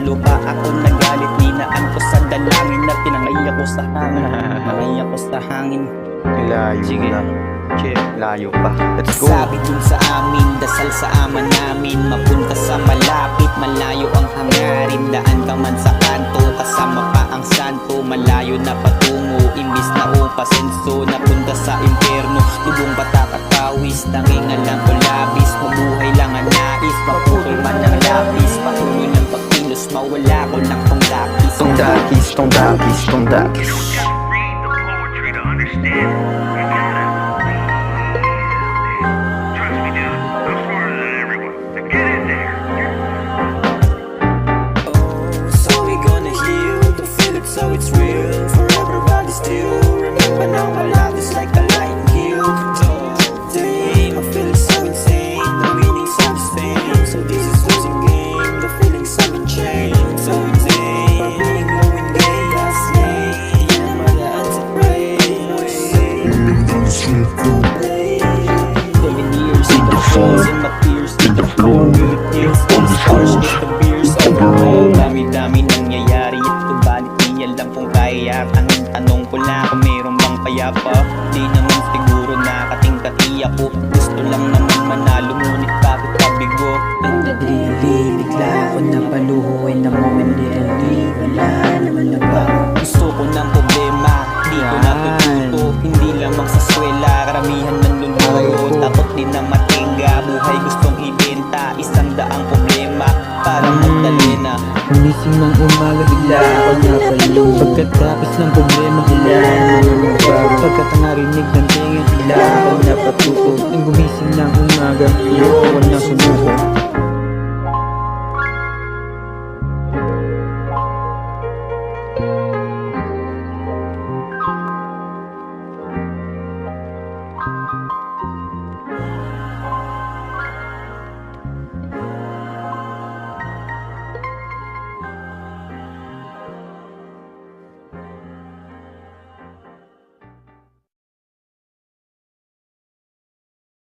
lupa. Ako nagalit, ninaan ko sa dalangin na pinangay ako sa hangin. Pinangay ako sa hangin. Layo na. Chip, layo pa. Let's go. Sabi dun sa amin, dasal sa ama namin, mapunta sa malapit, malayo ang hangarin. Daan ka man sa kanto, kasama pa ang santo, malayo na patungo, imbis na upasenso, napunta sa impyerno. Lubong patakatawis, tanging alam ko labis, mabuhay lang ang nais, maputol man ang lapis, patuloy ng pagkilos, mawala ko ng tongdakis. Tongdakis, tongdakis, tongdakis. Read the poetry to understand. You gotta trust me, dude. I'm smarter than everyone. Now get in there. So we gonna heal the feeling so it's real for everybody still. Remember now my life is like a light hill. Damn, I feel so insane. The meaning's so distinct. So this is losing game. The feelings have been changed. So insane. Being going gay, I say. Yeah, my hands are brave. 7 years in the falls and my tears in the flow. Years on the stars, get the beers overall. Dami-dami nangyayari ito, balit di alam kung kaya. Ang tanong ko lang kung meron bang payapa. Di naman siguro nakatingkati ako. Gusto lang naman manalo, ngunit bakit pabigo? Nagdadili, bigla ako napaluhoy na momentarily. Wala naman nagbago. Gusto ko ng problema, di ko natututo. Hindi lamang sa swela, karamihan ng luluto. Takot din na matingga, buhay gustong ibenta. 100 problema para magdalena. Gumising ng umaga, bigla ako napalo. Pagkatapos ng problema, bigla ako nagbago. Pagkat ang narinig ng tingin, bigla ako napatuko. Nang gumising ng umaga, ayoko na sumuko.